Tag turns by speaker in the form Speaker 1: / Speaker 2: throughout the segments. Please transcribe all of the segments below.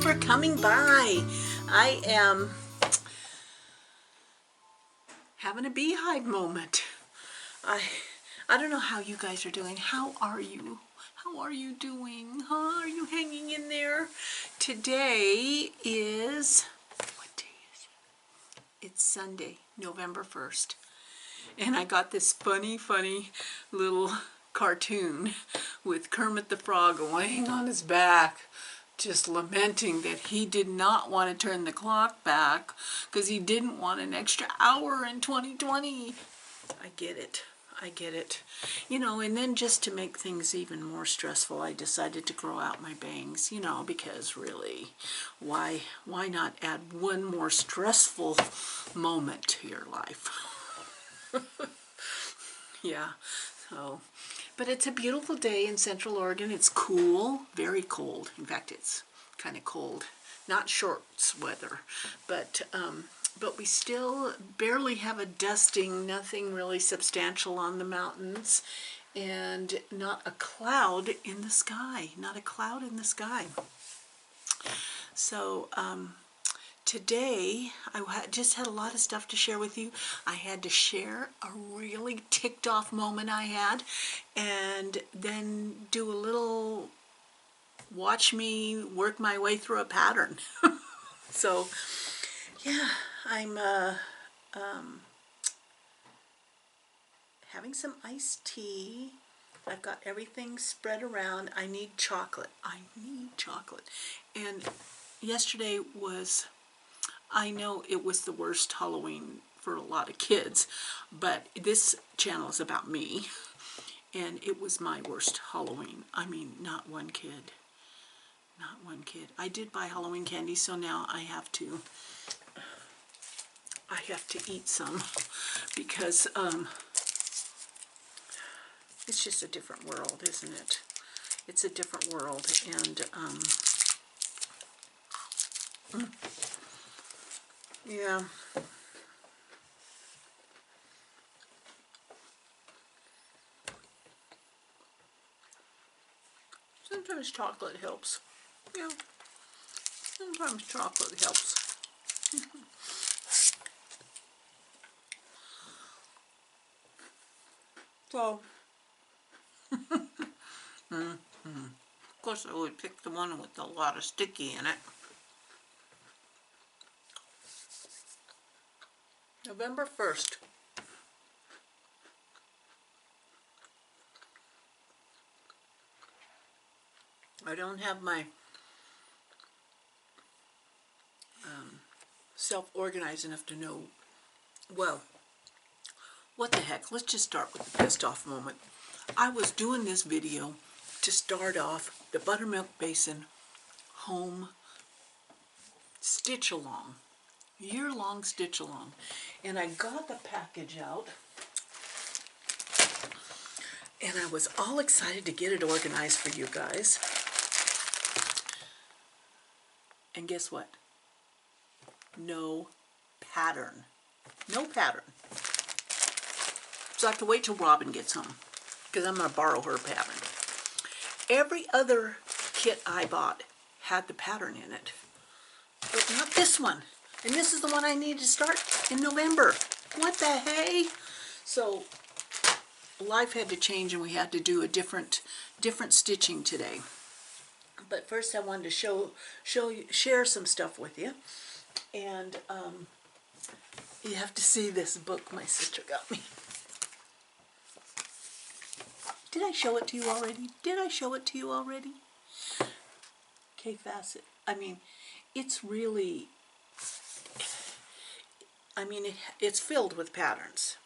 Speaker 1: for coming by. I am having a beehive moment. I don't know how you guys are doing. How are you? How are you doing? Huh? Are you hanging in there? Today is, what day is it? It's Sunday, November 1st. And I got this funny little cartoon with Kermit the Frog laying on his back, just lamenting that he did not want to turn the clock back because he didn't want an extra hour in 2020. I get it. I get it. You know, and then just to make things even more stressful, I decided to grow out my bangs, you know, because really, why not add one more stressful moment to your life? Yeah, so, but it's a beautiful day in Central Oregon. It's cool, very cold. In fact, it's kind of cold. Not shorts weather, but we still barely have a dusting, nothing really substantial on the mountains, and not a cloud in the sky, not a cloud in the sky. So, today, I just had a lot of stuff to share with you. I had to share a really ticked off moment I had, and then do a little watch me work my way through a pattern. So, yeah, I'm having some iced tea. I've got everything spread around. I need chocolate. I need chocolate. And yesterday was, I know it was the worst Halloween for a lot of kids, but this channel is about me, and it was my worst Halloween. I mean, not one kid. Not one kid. I did buy Halloween candy, so now I have to eat some because it's just a different world, isn't it? It's a different world, and yeah. Sometimes chocolate helps. Yeah. Sometimes chocolate helps. So, of course I would pick the one with a lot of sticky in it. November 1st. I don't have my self-organized enough to know, well, what the heck, let's just start with the pissed off moment. I was doing this video to start off the Buttermilk Basin home stitch along, year-long stitch along, and I got the package out, and I was all excited to get it organized for you guys. And guess what? No pattern. No pattern. So I have to wait till Robin gets home, because I'm going to borrow her pattern. Every other kit I bought had the pattern in it, but not this one. And this is the one I need to start in November. What the hey? So life had to change, and we had to do a different stitching today. But first I wanted to share some stuff with you. And you have to see this book my sister got me. Did I show it to you already? Did I show it to you already? K Facet. I mean, it's really, I mean, it's filled with patterns,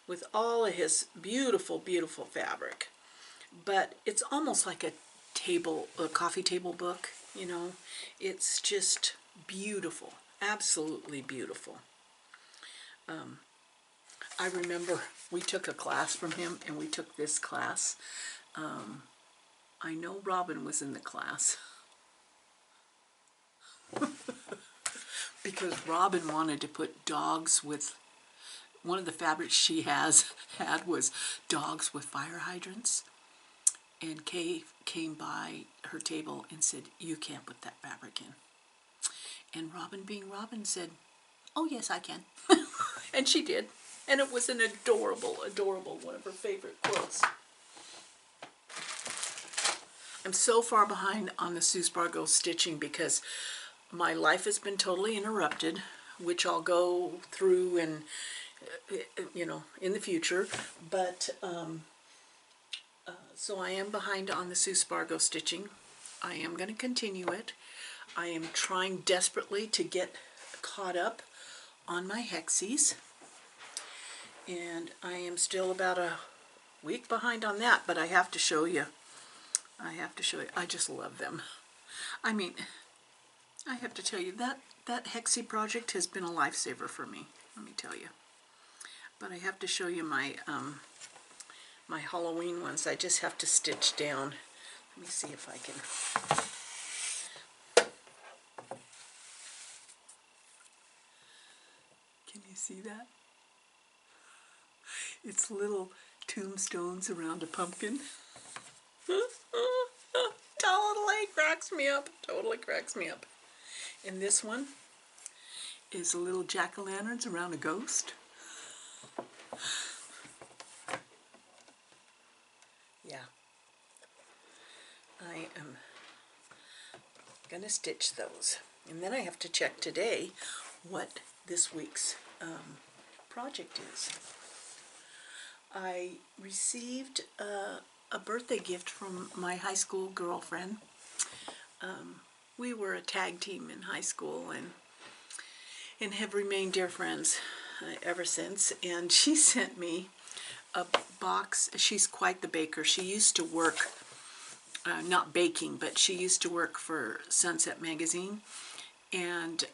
Speaker 1: with all of his beautiful, beautiful fabric. But it's almost like a coffee table book, you know. It's just beautiful, absolutely beautiful. I remember we took a class from him, and we took this class. I know Robin was in the class because Robin wanted to put dogs with, one of the fabrics she had was dogs with fire hydrants. And Kay came by her table and said, "You can't put that fabric in." And Robin, being Robin, said, "Oh yes, I can." And she did. And it was an adorable, adorable, one of her favorite quilts. I'm so far behind on the Sue Spargo stitching because my life has been totally interrupted, which I'll go through and, you know, in the future. But, so I am behind on the Sue Spargo stitching. I am going to continue it. I am trying desperately to get caught up on my hexies. And I am still about a week behind on that, but I have to show you. I just love them. I mean, I have to tell you, that hexie project has been a lifesaver for me, let me tell you. But I have to show you my my Halloween ones. I just have to stitch down. Let me see if I can. Can you see that? It's little tombstones around a pumpkin. Totally cracks me up. Totally cracks me up. And this one is little jack-o'-lanterns around a ghost. Yeah. I am gonna stitch those. And then I have to check today what this week's project is. I received a birthday gift from my high school girlfriend. We were a tag team in high school and have remained dear friends ever since. And she sent me a box. She's quite the baker. She used to work, not baking, but she used to work for Sunset Magazine. And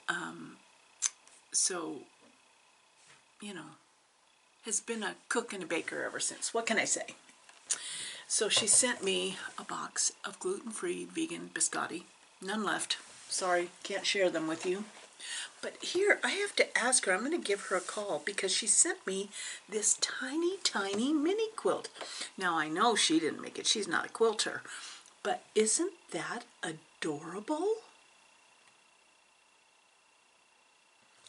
Speaker 1: so, you know, has been a cook and a baker ever since. What can I say? So she sent me a box of gluten-free vegan biscotti. None left. Sorry, can't share them with you. But here, I have to ask her, I'm going to give her a call because she sent me this tiny, tiny mini quilt. Now, I know she didn't make it. She's not a quilter. But isn't that adorable?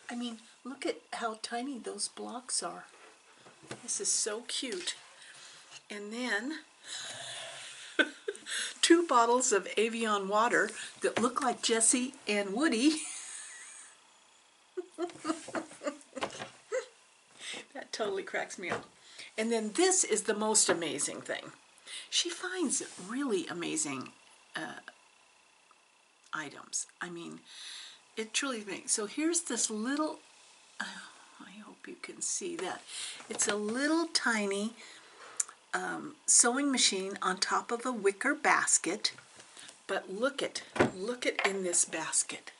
Speaker 1: I mean, look at how tiny those blocks are. This is so cute. And then 2 bottles of Evian water that look like Jessie and Woody. That totally cracks me up. And then this is the most amazing thing. She finds really amazing items. I mean, it truly makes. So here's this little, I hope you can see that. It's a little tiny sewing machine on top of a wicker basket. But look at in this basket.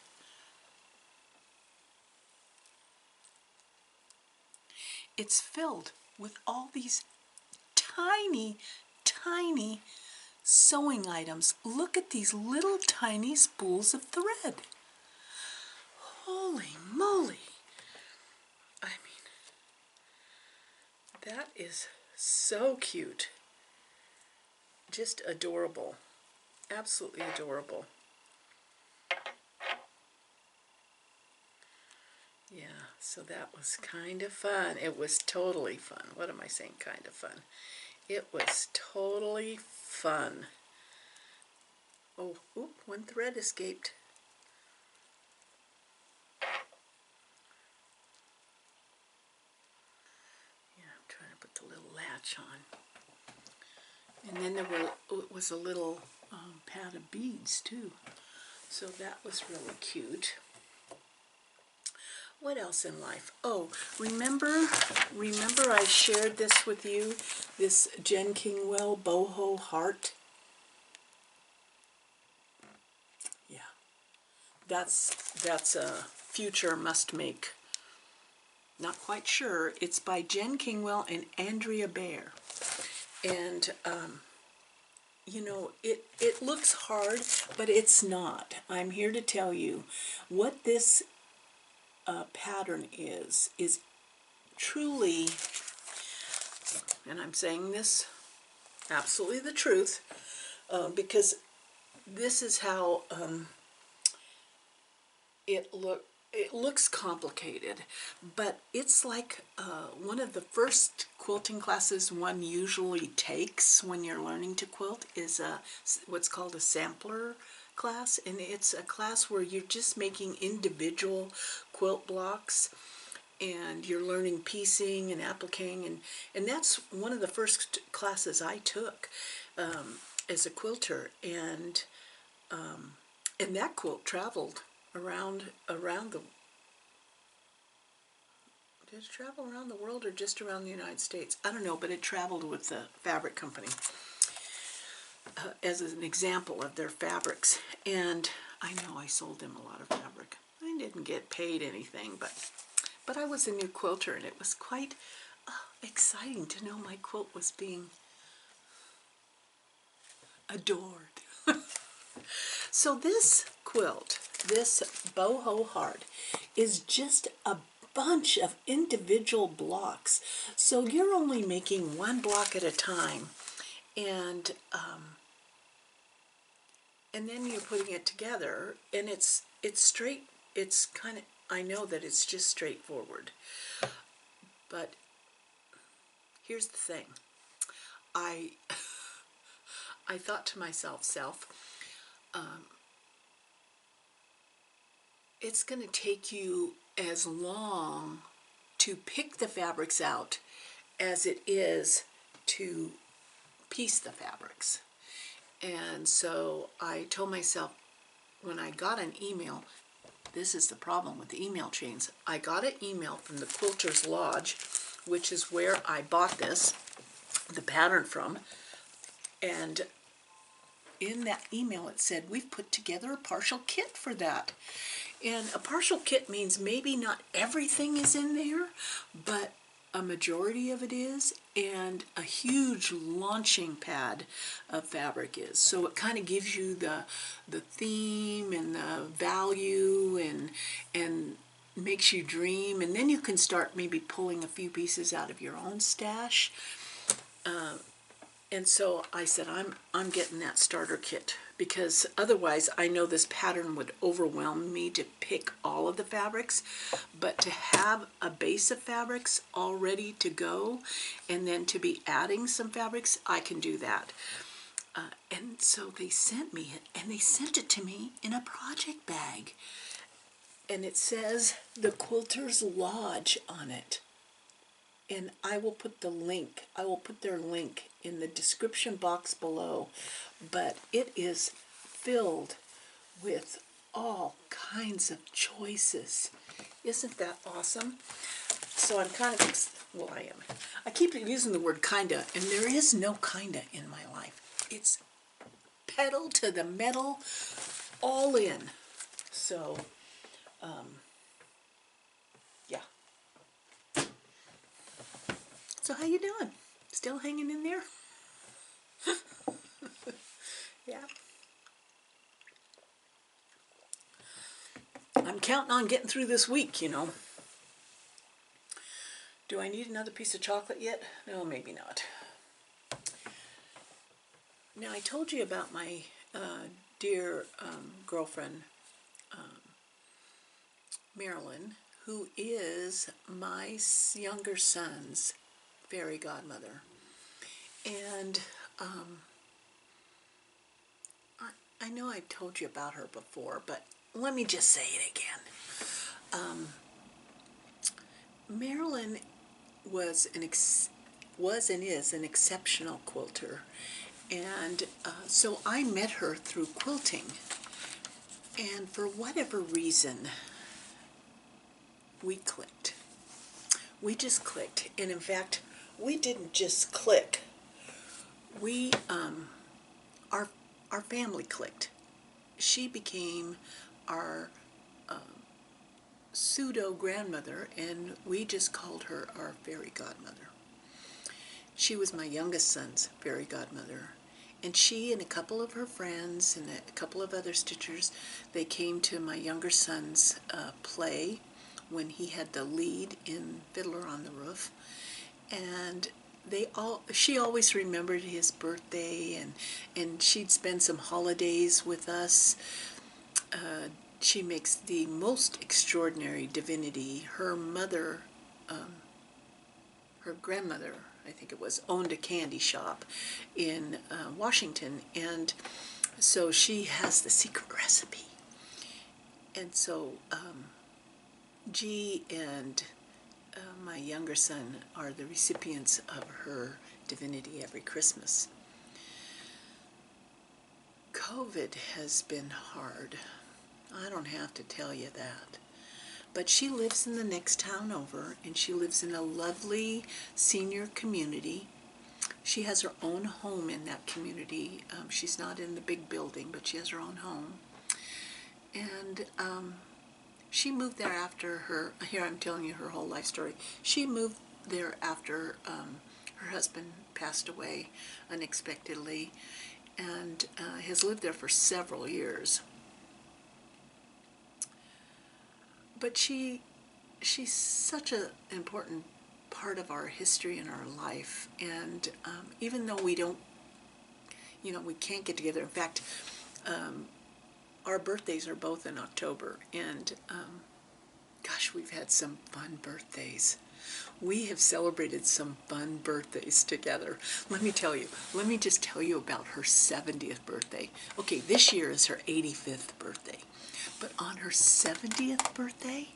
Speaker 1: It's filled with all these tiny, tiny sewing items. Look at these little tiny spools of thread. Holy moly. I mean, that is so cute. Just adorable. Absolutely adorable. Yeah, so that was kind of fun. It was totally fun. What am I saying, kind of fun? It was totally fun. Oh, oop, one thread escaped. Yeah, I'm trying to put the little latch on. And then there was a little pad of beads too. So that was really cute. What else in life? Oh, remember I shared this with you, this Jen Kingwell boho heart? Yeah, that's a future must make. Not quite sure. It's by Jen Kingwell and Andrea Bear. And, you know, it looks hard, but it's not. I'm here to tell you what this pattern is truly, and I'm saying this absolutely the truth, because this is how it looks complicated, but it's like one of the first quilting classes one usually takes when you're learning to quilt is what's called a sampler class, and it's a class where you're just making individual quilt blocks, and you're learning piecing and appliquing, and that's one of the first classes I took as a quilter, and that quilt traveled around the, did it travel around the world or just around the United States? I don't know, but it traveled with the fabric company as an example of their fabrics. And I know I sold them a lot of fabric. I didn't get paid anything, but I was a new quilter, and it was quite exciting to know my quilt was being adored. So this quilt, this Boho Heart, is just a bunch of individual blocks. So you're only making one block at a time, and then you're putting it together, and it's straight. It's kind of, I know that it's just straightforward, but here's the thing. I thought to myself, it's going to take you as long to pick the fabrics out as it is to piece the fabrics. And so I told myself, when I got an email, this is the problem with the email chains. I got an email from the Quilters Lodge, which is where I bought the pattern from, and in that email it said, we've put together a partial kit for that. And a partial kit means maybe not everything is in there, but a majority of it is, and a huge launching pad of fabric is. So it kind of gives you the theme and the value, and makes you dream, and then you can start maybe pulling a few pieces out of your own stash. And so I said, I'm getting that starter kit, because otherwise I know this pattern would overwhelm me to pick all of the fabrics, but to have a base of fabrics all ready to go, and then to be adding some fabrics, I can do that. And so they sent me it, and they sent it to me in a project bag, and it says the Quilters Lodge on it. And I will put the link, I will put their link in the description box below, but it is filled with all kinds of choices. Isn't that awesome? So I'm kind of, well, I am. I keep using the word kinda, and there is no kinda in my life. It's pedal to the metal, all in. So, yeah. So how you doing? Still hanging in there? Yeah. I'm counting on getting through this week, you know. Do I need another piece of chocolate yet? No, maybe not. Now, I told you about my dear girlfriend, Marilyn, who is my younger son's fairy godmother. And I know I've told you about her before, but let me just say it again. Marilyn was and is an exceptional quilter, and so I met her through quilting, and for whatever reason, we clicked. We just clicked, and in fact, we didn't just click. We our family clicked. She became our pseudo grandmother, and we just called her our fairy godmother. She was my youngest son's fairy godmother, and she and a couple of her friends and a couple of other stitchers, they came to my younger son's play when he had the lead in Fiddler on the Roof, and she always remembered his birthday, and she'd spend some holidays with us she makes the most extraordinary divinity. Her mother, her grandmother, I think it was, owned a candy shop in Washington, and so she has the secret recipe. And so G and my younger son are the recipients of her divinity every Christmas. COVID has been hard. I don't have to tell you that. But she lives in the next town over, and she lives in a lovely senior community. She has her own home in that community. She's not in the big building, but she has her own home. And she moved there after her, here I'm telling you her whole life story. She moved there after her husband passed away unexpectedly, and has lived there for several years. But she's such an important part of our history and our life, and even though we don't, we can't get together. In fact, our birthdays are both in October, and gosh, we've had some fun birthdays. We have celebrated some fun birthdays together. Let me just tell you about her 70th birthday. Okay, this year is her 85th birthday. But on her 70th birthday,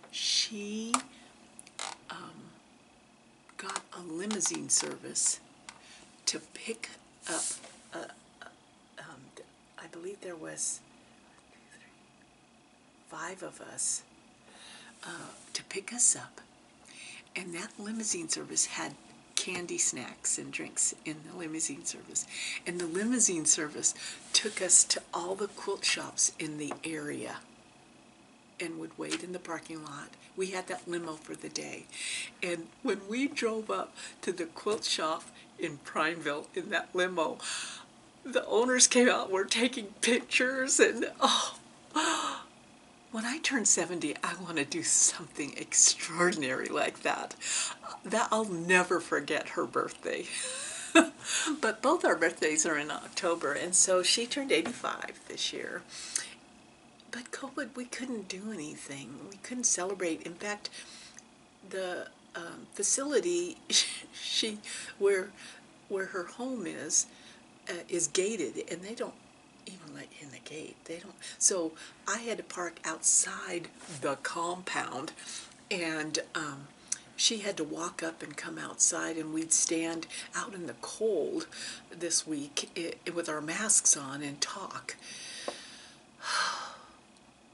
Speaker 1: she got a limousine service to pick up, I believe there was 5 of us, to pick us up. And that limousine service had candy, snacks, and drinks in the limousine service. And the limousine service took us to all the quilt shops in the area and would wait in the parking lot. We had that limo for the day. And when we drove up to the quilt shop in Prineville in that limo, the owners came out, were taking pictures, and when I turn 70, I want to do something extraordinary like that. I'll never forget her birthday. But both our birthdays are in October, and so she turned 85 this year. But COVID, we couldn't do anything. We couldn't celebrate. In fact, the facility where her home is gated, and they don't even let you in the gate. They don't. So I had to park outside the compound, and she had to walk up and come outside, and we'd stand out in the cold this week with our masks on and talk.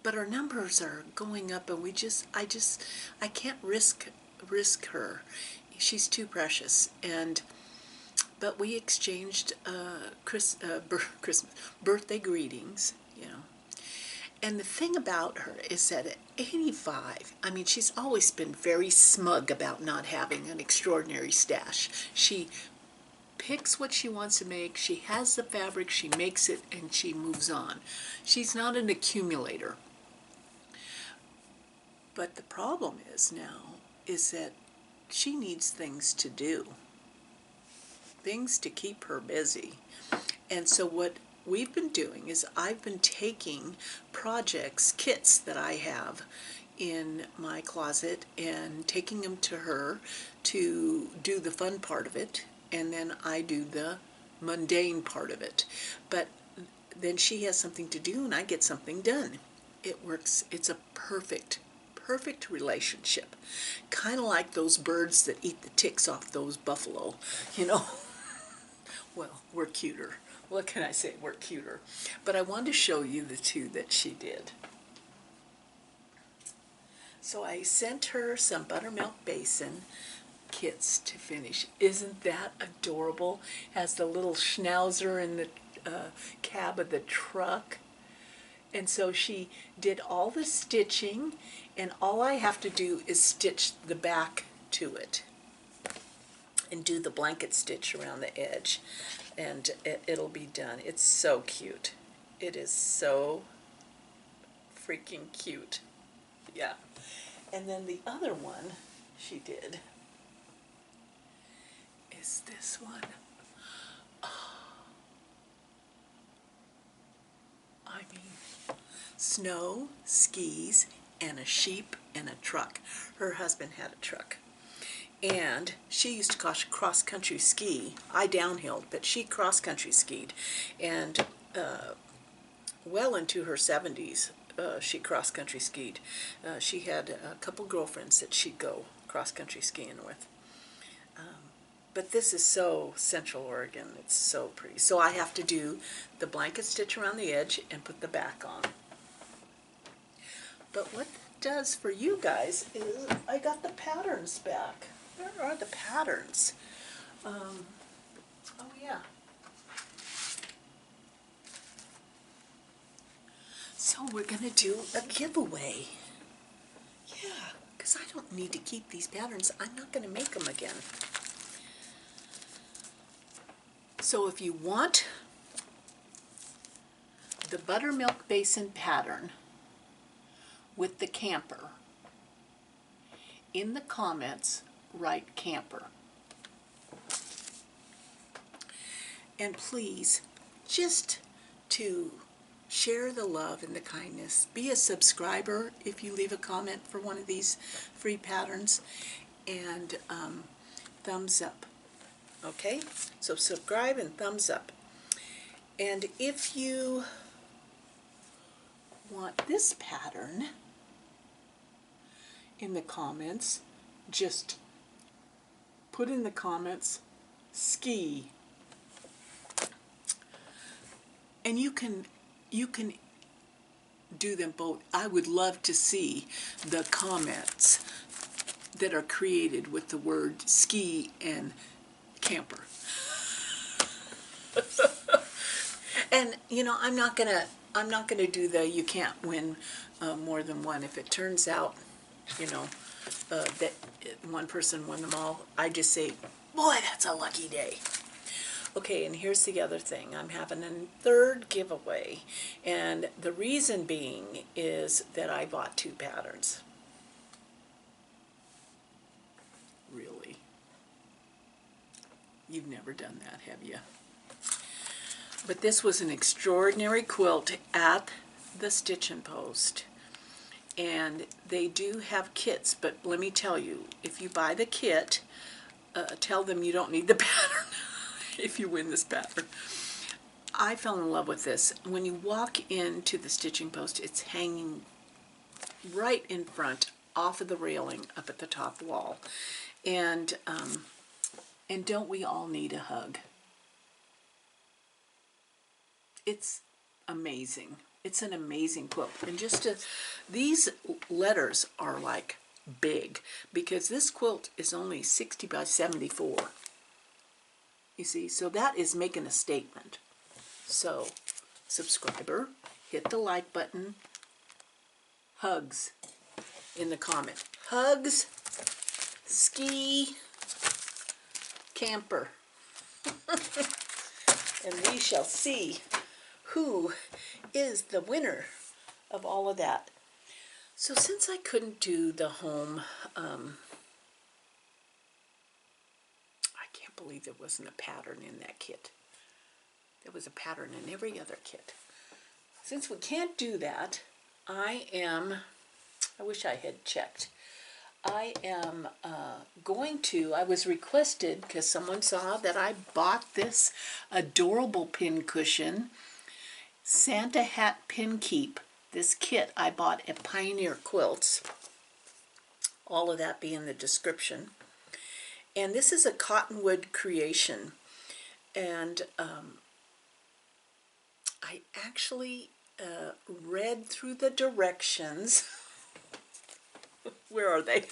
Speaker 1: But our numbers are going up, and I can't risk her. She's too precious. But we exchanged Christmas birthday greetings, And the thing about her is that at 85, I mean, she's always been very smug about not having an extraordinary stash. She picks what she wants to make, she has the fabric, she makes it, and she moves on. She's not an accumulator. But the problem is that she needs things to do. Things to keep her busy. And so what we've been doing is I've been taking projects, kits that I have in my closet, and taking them to her to do the fun part of it, and then I do the mundane part of it. But then she has something to do and I get something done. It works. It's a perfect relationship. Kind of like those birds that eat the ticks off those buffalo, Well, we're cuter. What can I say? We're cuter. But I wanted to show you the 2 that she did. So I sent her some buttermilk basin kits to finish. Isn't that adorable? Has the little schnauzer in the cab of the truck. And so she did all the stitching, and all I have to do is stitch the back to it and do the blanket stitch around the edge, and it'll be done. It's so cute. It is so freaking cute. Yeah. And then the other one she did is this one. Oh. I mean, snow, skis, and a sheep and a truck. Her husband had a truck. And she used to cross-country ski. I downhilled, but she cross-country skied. And well into her 70s, she cross-country skied. She had a couple girlfriends that she'd go cross-country skiing with. But this is so Central Oregon. It's so pretty. So I have to do the blanket stitch around the edge and put the back on. But what that does for you guys is I got the patterns back. Where are the patterns? Oh yeah. So we're going to do a giveaway. Yeah, because I don't need to keep these patterns. I'm not going to make them again. So if you want the buttermilk basin pattern with the camper, in the comments, write camper. And please, just to share the love and the kindness, be a subscriber if you leave a comment for one of these free patterns, and thumbs up. Okay? So subscribe and thumbs up. And if you want this pattern in the comments, just put in the comments ski. And you can do them both. I would love to see the comments that are created with the word ski and camper. And you know, I'm not gonna do the you can't win more than one. If it turns out, you know, that one person won them all, I just say, boy, that's a lucky day. Okay, and here's the other thing. I'm having a third giveaway, and the reason being is that I bought 2 patterns. Really? You've never done that, have you? But this was an extraordinary quilt at the Stitch and Post. And they do have kits, but let me tell you, if you buy the kit, tell them you don't need the pattern if you win this pattern. I fell in love with this. When you walk into the Stitching Post, it's hanging right in front, off of the railing, up at the top wall. And don't we all need a hug? It's amazing. It's an amazing quilt. And just these letters are like big, because this quilt is only 60 by 74. You see, so that is making a statement. So, subscriber, hit the like button, hugs in the comment. Hugs, ski, camper. And we shall see who is the winner of all of that. So since I couldn't do the home, I can't believe there wasn't a pattern in that kit. There was a pattern in every other kit. Since we can't do that, I wish I had checked. I am I was requested, because someone saw that I bought this adorable pincushion, Santa Hat Pin Keep. This kit I bought at Pioneer Quilts. All of that be in the description. And this is a cottonwood creation. And I actually read through the directions. Where are they?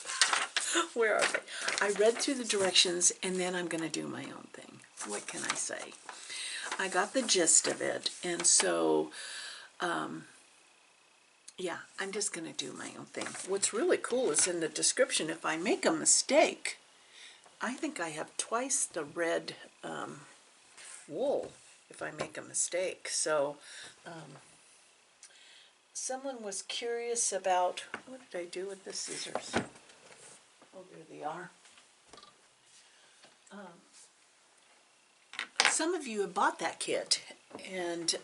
Speaker 1: Where are they? I read through the directions, and then I'm going to do my own thing. What can I say? I got the gist of it, and so, yeah, I'm just going to do my own thing. What's really cool is in the description, if I make a mistake, I think I have twice the red wool if I make a mistake. So, someone was curious about, what did I do with the scissors? Oh, there they are. Some of you have bought that kit and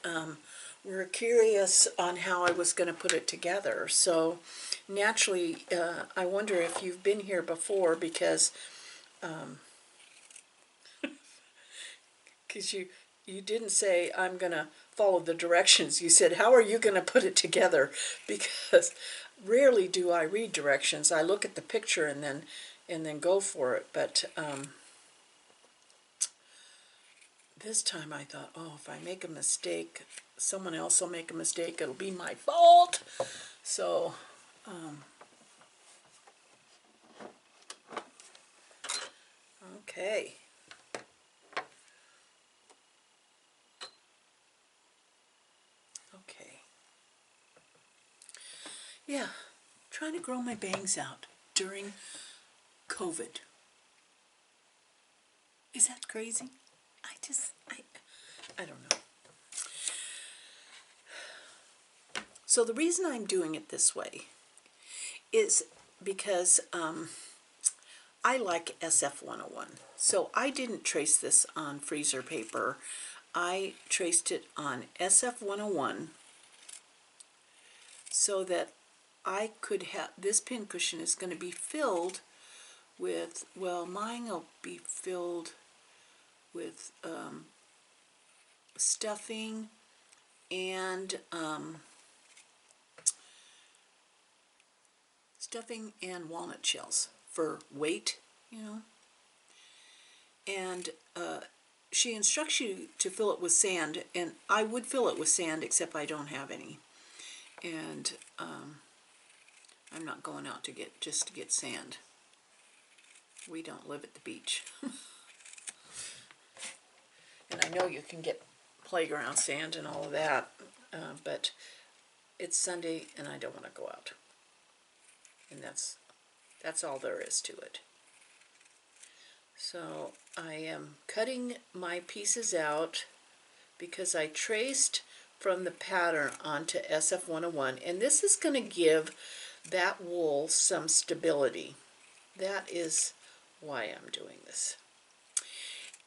Speaker 1: were curious on how I was going to put it together. So naturally, I wonder if you've been here before, because you didn't say, I'm going to follow the directions. You said, how are you going to put it together? Because rarely do I read directions. I look at the picture and then go for it. But this time I thought, oh, if I make a mistake, someone else will make a mistake. It'll be my fault. So, okay. Okay. Yeah, trying to grow my bangs out during COVID. Is that crazy? I don't know. So the reason I'm doing it this way is because I like SF-101. So I didn't trace this on freezer paper. I traced it on SF-101 so that I could have, this pincushion is going to be filled with, well, mine will be filled with stuffing and walnut shells for weight, you know. And she instructs you to fill it with sand, and I would fill it with sand, except I don't have any. And I'm not going out to get sand. We don't live at the beach. And I know you can get playground sand and all of that, but it's Sunday and I don't want to go out. And that's all there is to it. So I am cutting my pieces out because I traced from the pattern onto SF-101, and this is going to give that wool some stability. That is why I'm doing this.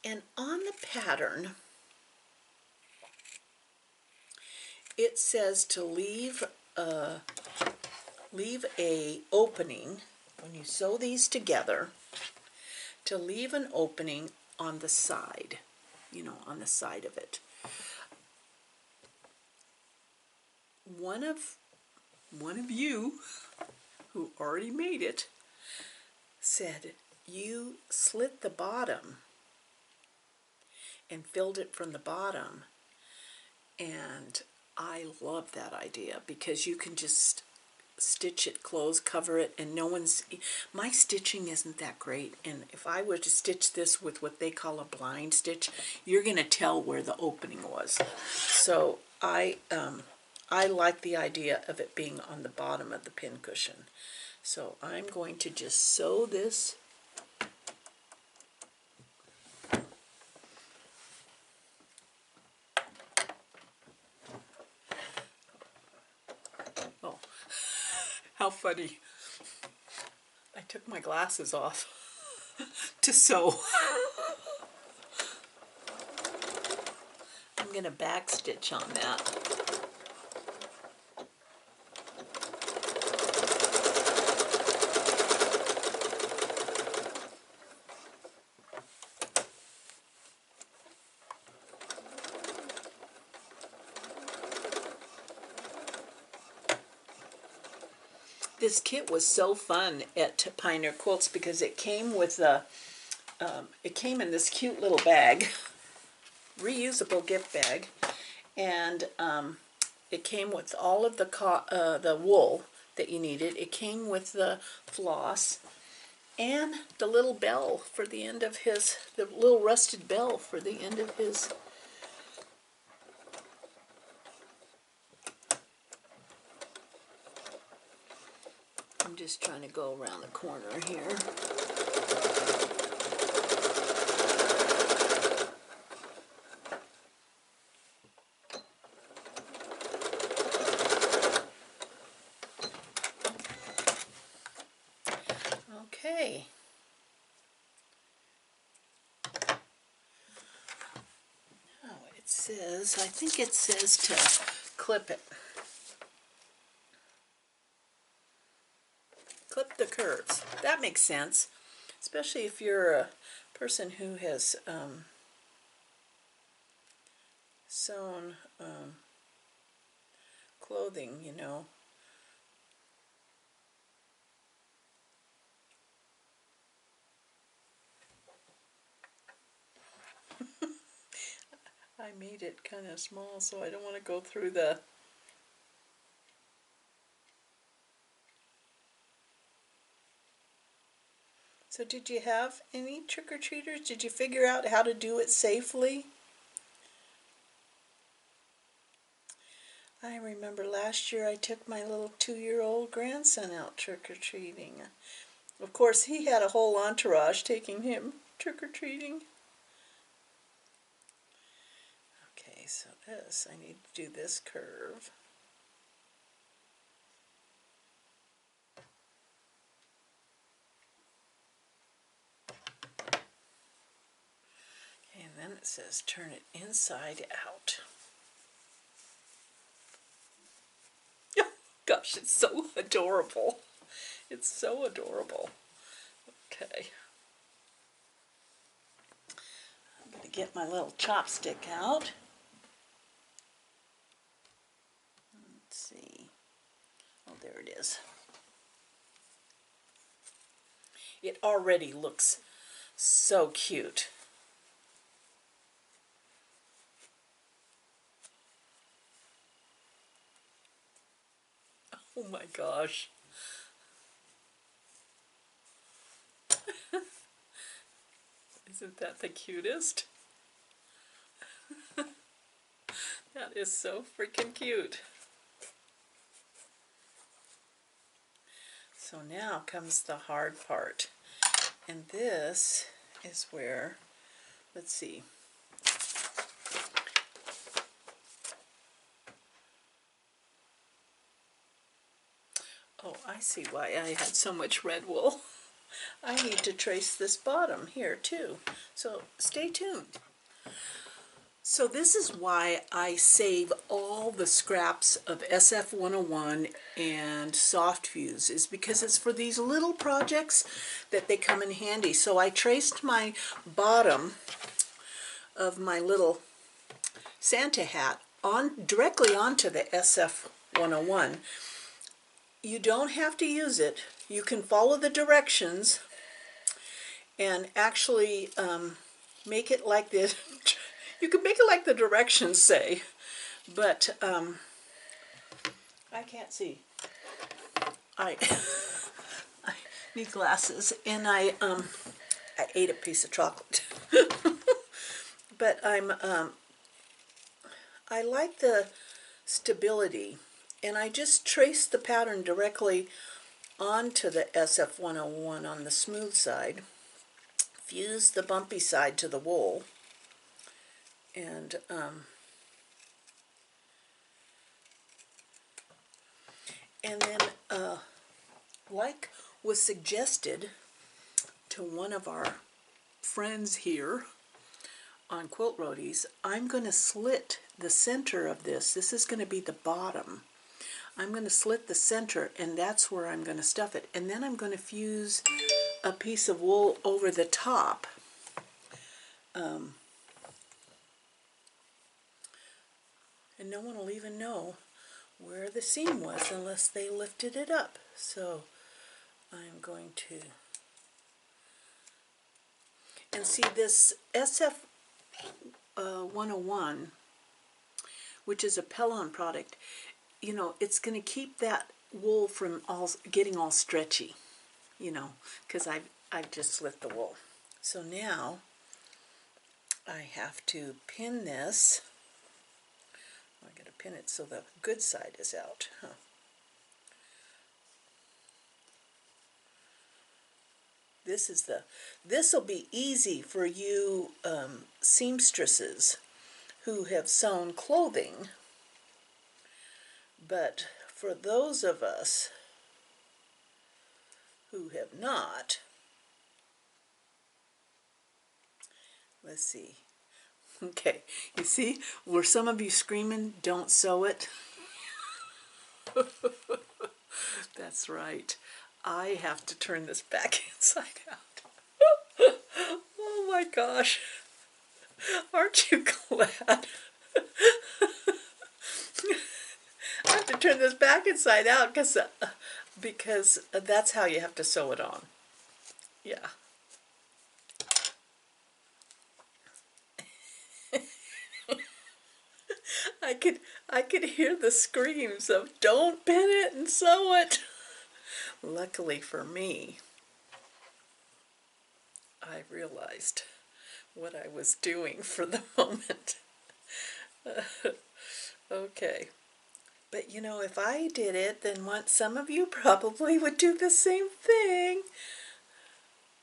Speaker 1: And on the pattern, it says to leave a opening when you sew these together, to leave an opening on the side, you know, on the side of it. One of you who already made it said you slit the bottom and filled it from the bottom, and I love that idea because you can just stitch it closed, cover it, and my stitching isn't that great, and if I were to stitch this with what they call a blind stitch, you're going to tell where the opening was. So I like the idea of it being on the bottom of the pincushion. So I'm going to just sew this How funny. I took my glasses off to sew. I'm going to back stitch on that. This kit was so fun at Pioneer Quilts because it came with it came in this cute little bag, reusable gift bag, and it came with all of the wool that you needed. It came with the floss and the little bell for the end of the little rusted bell for the end of his. I'm just trying to go around the corner here. Okay. Now it says, I think it says to clip it. Clip the curves. That makes sense, especially if you're a person who has sewn clothing, you know. I made it kind of small, so I don't want to go through the... So did you have any trick-or-treaters? Did you figure out how to do it safely? I remember last year I took my little 2-year-old grandson out trick-or-treating. Of course, he had a whole entourage taking him trick-or-treating. Okay, so this, I need to do this curve. And then it says turn it inside out. Gosh, it's so adorable. It's so adorable. Okay. I'm going to get my little chopstick out. Let's see. Oh, there it is. It already looks so cute. Oh my gosh. Isn't that the cutest? That is so freaking cute. So now comes the hard part. And this is where, let's see. Oh, I see why I had so much red wool. I need to trace this bottom here too. So stay tuned. So this is why I save all the scraps of SF101 and Soft Fuse, is because it's for these little projects that they come in handy. So I traced my bottom of my little Santa hat directly onto the SF101. You don't have to use it. You can follow the directions and actually make it like this. You can make it like the directions say, but I can't see. I need glasses, and I ate a piece of chocolate. But I like the stability, and I just traced the pattern directly onto the SF101 on the smooth side, fused the bumpy side to the wool, and then like was suggested to one of our friends here on Quilt Roadies, I'm going to slit the center of this. This is going to be the bottom. I'm going to slit the center, and that's where I'm going to stuff it. And then I'm going to fuse a piece of wool over the top. And no one will even know where the seam was unless they lifted it up. So I'm going to... And see, this SF101, which is a Pellon product, you know, it's going to keep that wool from getting all stretchy, you know, because I've just slit the wool. So now I have to pin this. I got to pin it so the good side is out. Huh. This will be easy for you seamstresses who have sewn clothing, but for those of us who have not, let's see. Okay, you see where some of you screaming, don't sew it? That's right. I have to turn this back inside out. Oh my gosh. Aren't you glad? I have to turn this back inside out because that's how you have to sew it on. Yeah. I could hear the screams of don't pin it and sew it. Luckily for me, I realized what I was doing for the moment. Okay. But you know, if I did it, then some of you probably would do the same thing.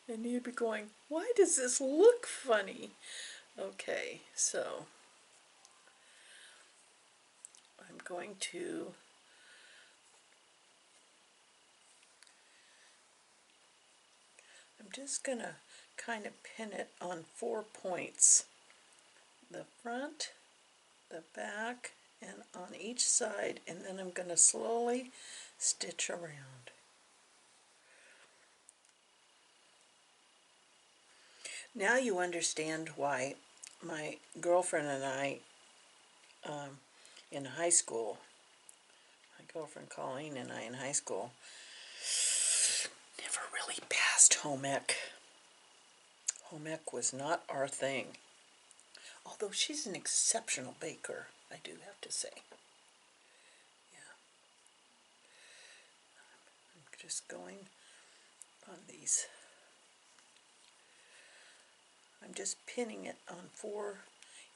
Speaker 1: And you'd be going, why does this look funny? Okay, so I'm just gonna kind of pin it on 4 points. The front, the back, and on each side, and then I'm gonna slowly stitch around. Now you understand why my girlfriend and I in high school, my girlfriend Colleen and I in high school, never really passed home ec. Home ec was not our thing. Although she's an exceptional baker, I do have to say. Yeah. I'm just going on these. I'm just pinning it on 4.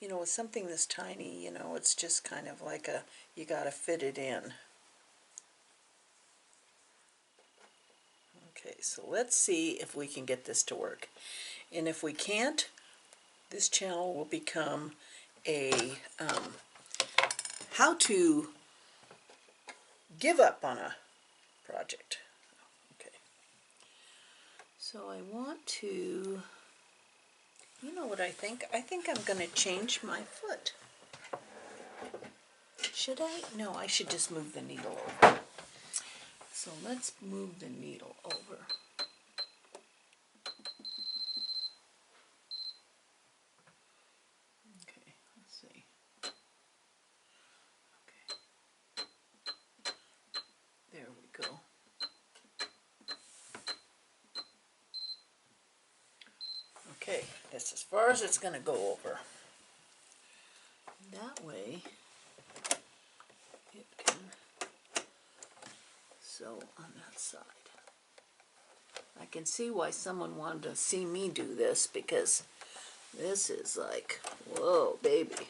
Speaker 1: You know, with something this tiny, you know, it's just kind of like you gotta fit it in. Okay, so let's see if we can get this to work. And if we can't, this channel will become a how to give up on a project. Okay. So I want to, you know what I think? I think I'm going to change my foot. Should I? No, I should just move the needle over. So let's move the needle over. Okay, let's see. Okay. There we go. Okay, that's as far as it's going to go over. That way it can sew on that side. I can see why someone wanted to see me do this, because this is like, whoa, baby.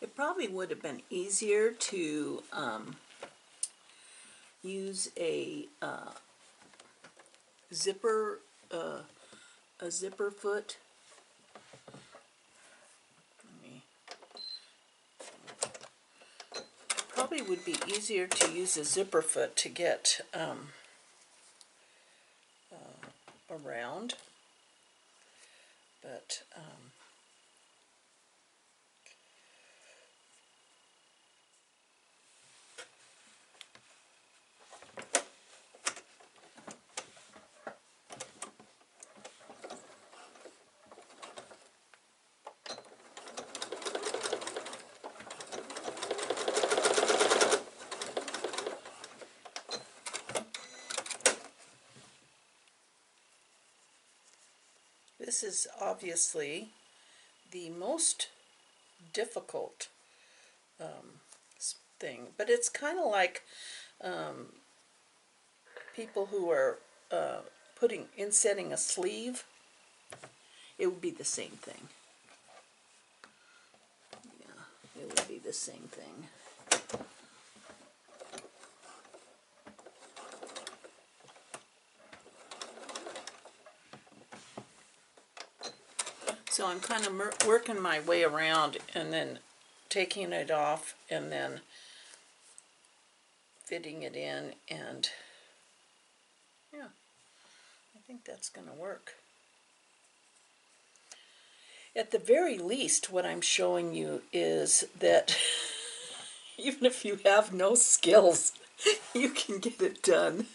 Speaker 1: It probably would have been easier to use a zipper foot. Probably would be easier to use a zipper foot to get around, but this is obviously the most difficult thing, but it's kind of like people who are insetting a sleeve. It would be the same thing. Yeah, it would be the same thing. So I'm kind of working my way around and then taking it off and then fitting it in, and yeah, I think that's going to work. At the very least, what I'm showing you is that even if you have no skills, you can get it done.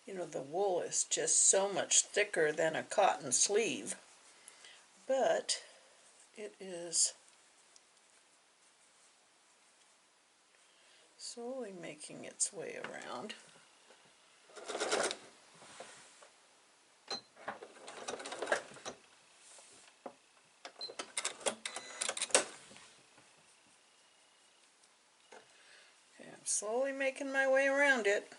Speaker 1: You know, the wool is just so much thicker than a cotton sleeve, but it is slowly making its way around. Okay, I'm slowly making my way around it.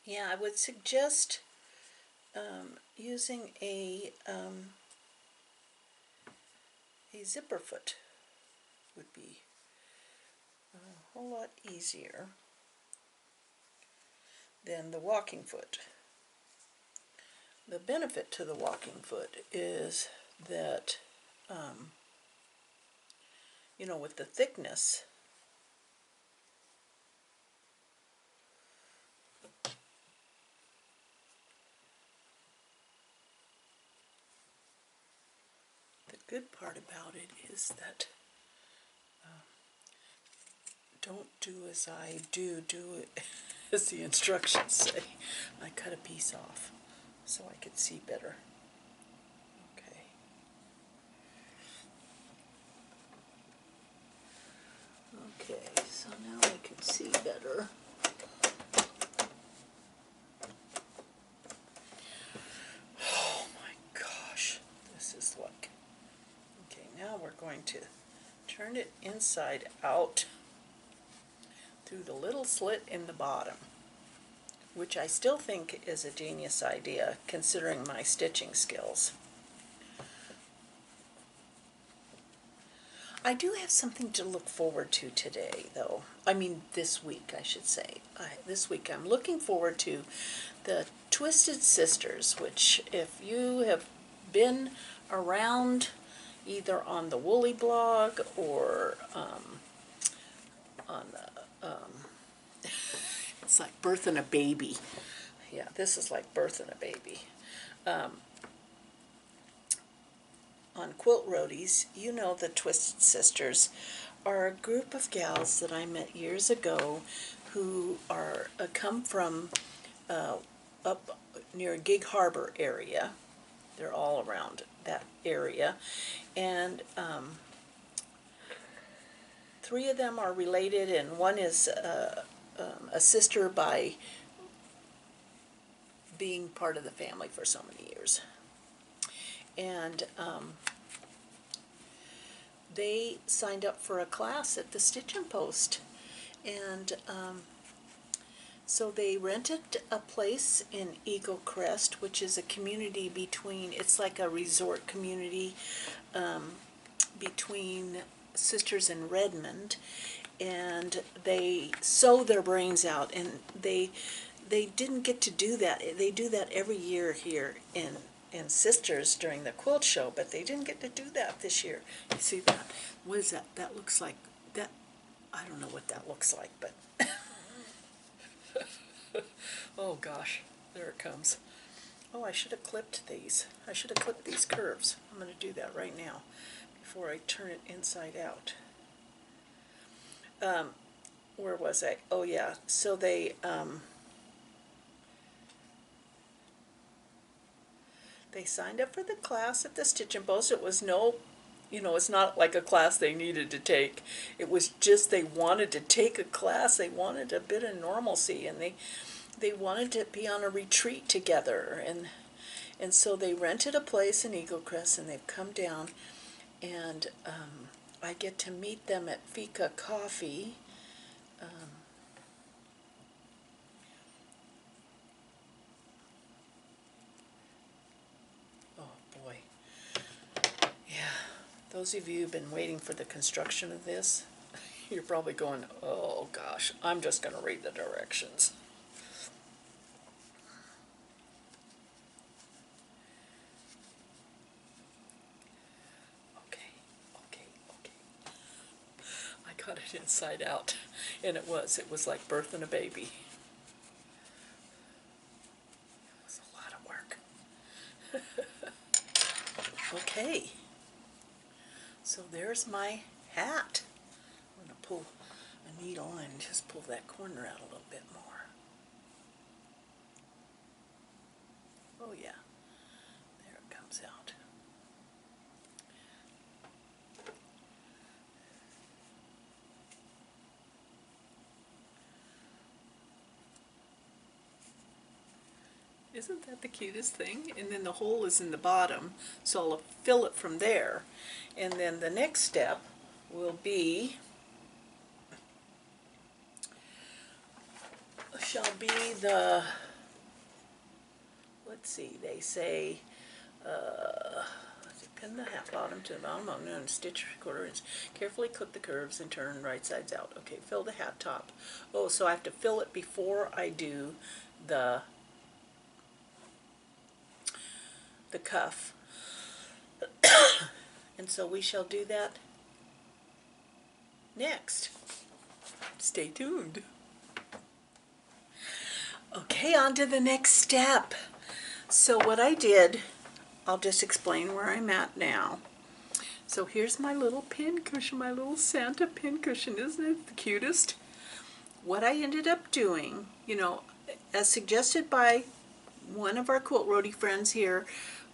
Speaker 1: Yeah, I would suggest using a zipper foot. Would be a whole lot easier than the walking foot. The benefit to the walking foot is that, you know, with the thickness, the good part about it is that don't do as I do it as the instructions say. I cut a piece off so I could see better. Okay. Okay, so now I can see better. Oh my gosh, this is like... Okay, now we're going to turn it inside out through the little slit in the bottom, which I still think is a genius idea considering my stitching skills. I do have something to look forward to today, though. I mean, this week, I should say. This week I'm looking forward to the Twisted Sisters, which if you have been around either on the Woolly blog or on the, it's like birthing a baby. Yeah, this is like birthing a baby. On Quilt Roadies, you know the Twisted Sisters are a group of gals that I met years ago who are come from up near Gig Harbor area. They're all around that area, and three of them are related, and one is a sister by being part of the family for so many years. And they signed up for a class at the Stitch and Post, and so they rented a place in Eagle Crest, which is a community between, it's like a resort community between Sisters and Redmond, and they sew their brains out, and they didn't get to do that. They do that every year here in Sisters during the quilt show, but they didn't get to do that this year. You see that? What is that? That looks like that. I don't know what that looks like, but oh gosh, there it comes. Oh, I should have clipped these. I should have clipped these curves. I'm going to do that right now before I turn it inside out. Where was I? Oh yeah, so they signed up for the class at the Stitch and Post. It was no, you know, it's not like a class they needed to take. It was just they wanted to take a class. They wanted a bit of normalcy, and they wanted to be on a retreat together. And so they rented a place in Eagle Crest, and they've come down, and I get to meet them at Fika Coffee. Those of you who've been waiting for the construction of this, you're probably going, oh gosh, I'm just going to read the directions. Okay. I got it inside out, and it was like birthing a baby. It was a lot of work. Okay, so there's my hat. I'm going to pull a needle and just pull that corner out a little bit more. Oh yeah, there it comes out. Isn't that the cutest thing? And then the hole is in the bottom, so I'll fill it from there. And then the next step will be, the, let's see, they say, pin the hat bottom to the bottom and stitch 1/4 inch. Carefully clip the curves and turn right sides out. Okay, fill the hat top. Oh, so I have to fill it before I do the cuff. And so we shall do that next. Stay tuned. Okay, on to the next step. So what I did, I'll just explain where I'm at now. So here's my little pincushion, my little Santa pincushion. Isn't it the cutest? What I ended up doing, you know, as suggested by one of our quilt roadie friends here,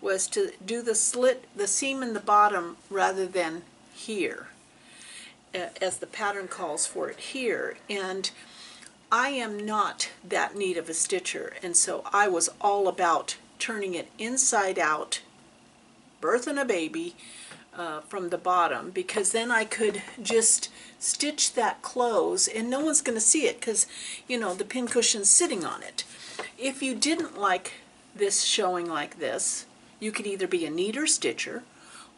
Speaker 1: was to do the slit, the seam in the bottom rather than here, as the pattern calls for it here. And I am not that neat of a stitcher, and so I was all about turning it inside out, birthing a baby from the bottom, because then I could just stitch that close and no one's going to see it because, you know, the pincushion's sitting on it. If you didn't like this showing like this, you could either be a neater stitcher,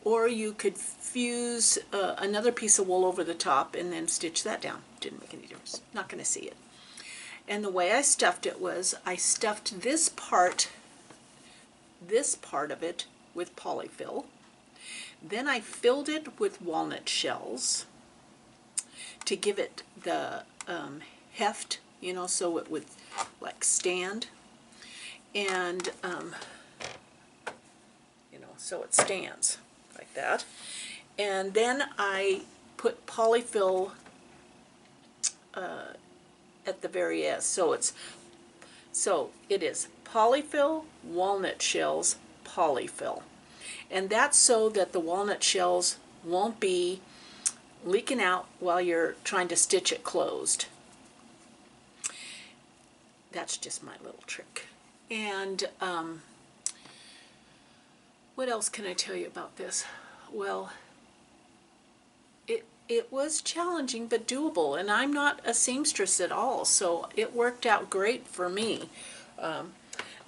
Speaker 1: or you could fuse another piece of wool over the top and then stitch that down. Didn't make any difference. Not going to see it. And the way I stuffed it was I stuffed this part of it with polyfill. Then I filled it with walnut shells to give it the heft, you know, so it would like stand. And you know, so it stands like that. And then I put polyfill at the very end. So it is polyfill, walnut shells, polyfill. And that's so that the walnut shells won't be leaking out while you're trying to stitch it closed. That's just my little trick. And what else can I tell you about this? Well, it was challenging but doable, and I'm not a seamstress at all, so it worked out great for me.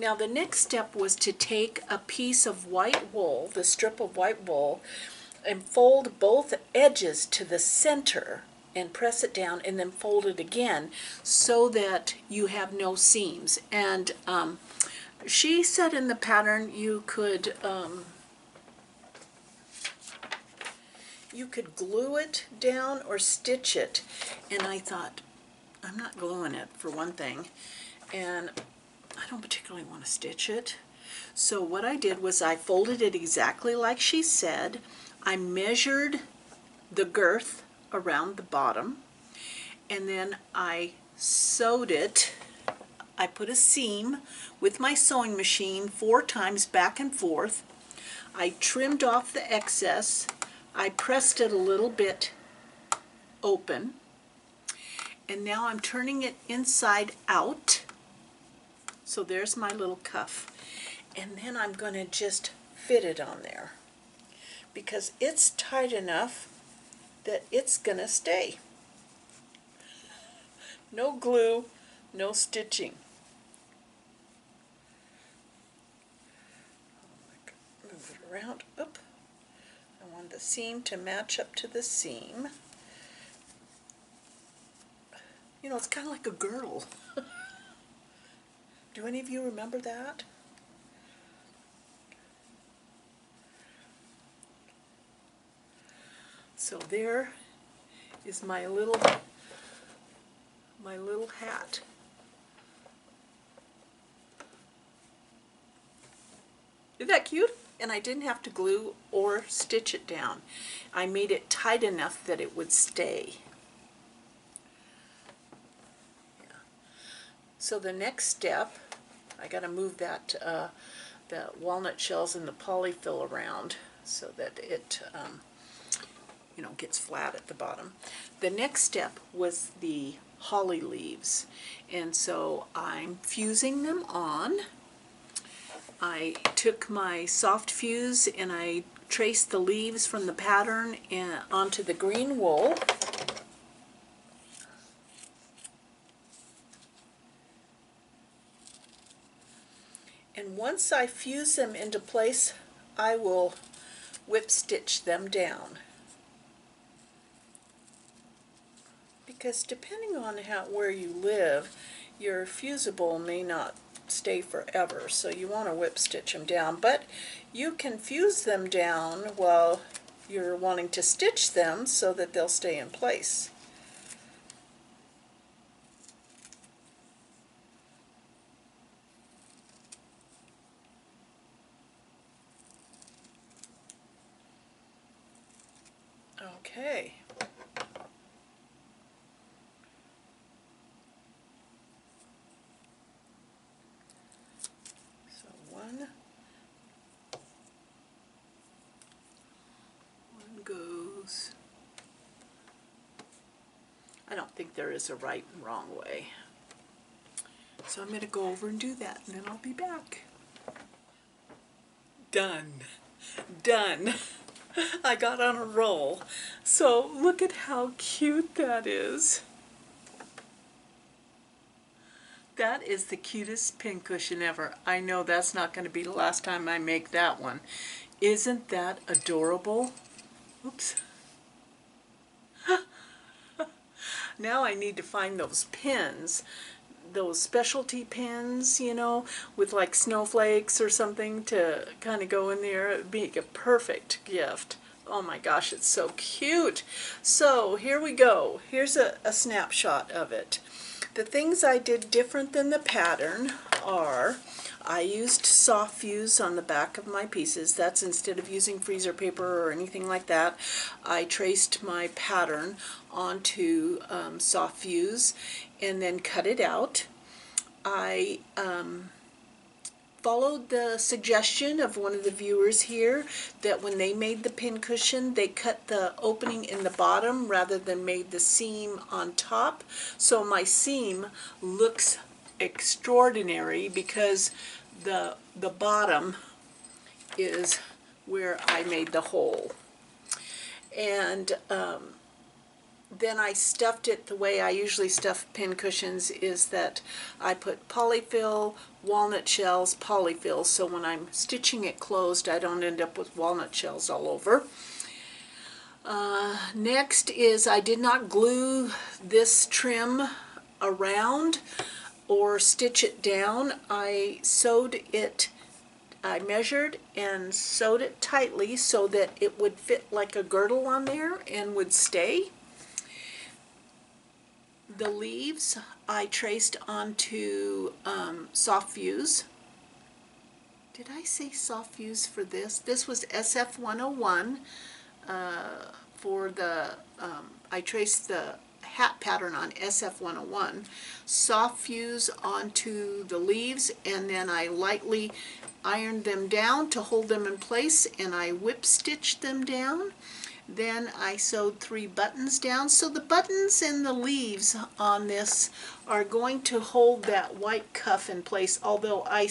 Speaker 1: Now the next step was to take a piece of white wool, the strip of white wool, and fold both edges to the center and press it down and then fold it again so that you have no seams. And she said in the pattern you could glue it down or stitch it, and I thought, I'm not gluing it for one thing, and I don't particularly want to stitch it. So what I did was I folded it exactly like she said. I measured the girth around the bottom, and then I sewed it. I put a seam with my sewing machine 4 times back and forth. I trimmed off the excess. I pressed it a little bit open, and now I'm turning it inside out. So there's my little cuff. And then I'm going to just fit it on there because it's tight enough that it's going to stay. No glue, no stitching. Move it around. Oop. I want the seam to match up to the seam. You know, it's kind of like a girdle. Do any of you remember that? So there is my little hat. Isn't that cute? And I didn't have to glue or stitch it down. I made it tight enough that it would stay. Yeah. So the next step, I got to move that the walnut shells and the polyfill around so that it you know, gets flat at the bottom. The next step was the holly leaves, and so I'm fusing them on. I took my soft fuse and I traced the leaves from the pattern onto the green wool. And once I fuse them into place, I will whip stitch them down. Because depending on where you live, your fusible may not stay forever, so you want to whip stitch them down. But you can fuse them down while you're wanting to stitch them so that they'll stay in place. Okay. So one goes. I don't think there is a right and wrong way. So I'm going to go over and do that, and then I'll be back. Done. Done. I got on a roll. So look at how cute that is. That is the cutest pincushion ever. I know that's not going to be the last time I make that one. Isn't that adorable? Oops. Now I need to find those pins, those specialty pins, you know, with like snowflakes or something to kind of go in there. It would be a perfect gift. Oh my gosh, it's so cute. So here we go. Here's a snapshot of it. The things I did different than the pattern are I used soft fuse on the back of my pieces. That's instead of using freezer paper or anything like that. I traced my pattern onto soft fuse and then cut it out. I followed the suggestion of one of the viewers here that when they made the pincushion, they cut the opening in the bottom rather than made the seam on top. So my seam looks extraordinary because the bottom is where I made the hole. And then I stuffed it the way I usually stuff pincushions, is that I put polyfill, walnut shells, polyfill, so when I'm stitching it closed I don't end up with walnut shells all over. Next is I did not glue this trim around or stitch it down. I sewed it, I measured and sewed it tightly so that it would fit like a girdle on there and would stay. The leaves I traced onto soft fuse. Did I say soft fuse for this? This was SF101 for the, I traced the hat pattern on SF101. Soft fuse onto the leaves, and then I lightly ironed them down to hold them in place, and I whip stitched them down. Then I sewed 3 buttons down. So the buttons and the leaves on this are going to hold that white cuff in place, although I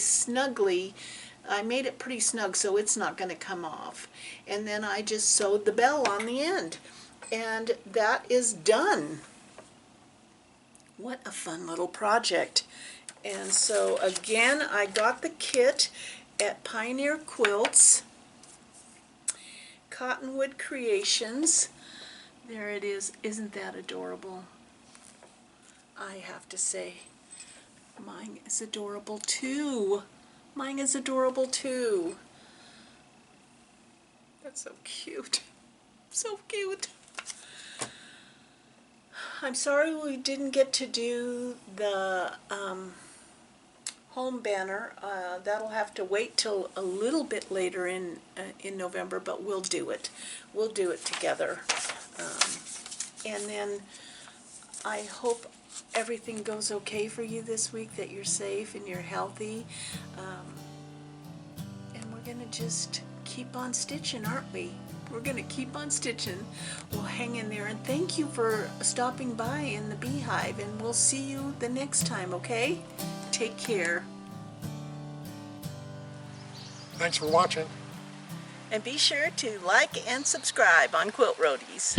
Speaker 1: made it pretty snug so it's not going to come off. And then I just sewed the bell on the end. And that is done. What a fun little project. And so again, I got the kit at Pioneer Quilts. Cottonwood Creations. There it is. Isn't that adorable? I have to say, mine is adorable too. Mine is adorable too. That's so cute. So cute. I'm sorry we didn't get to do the home banner. That'll have to wait till a little bit later in November, but we'll do it. We'll do it together. And then I hope everything goes okay for you this week, that you're safe and you're healthy. And we're going to just keep on stitching, aren't we? We're going to keep on stitching. We'll hang in there. And thank you for stopping by in the beehive. And we'll see you the next time, okay? Take care.
Speaker 2: Thanks for watching.
Speaker 1: And be sure to like and subscribe on Quilt Roadies.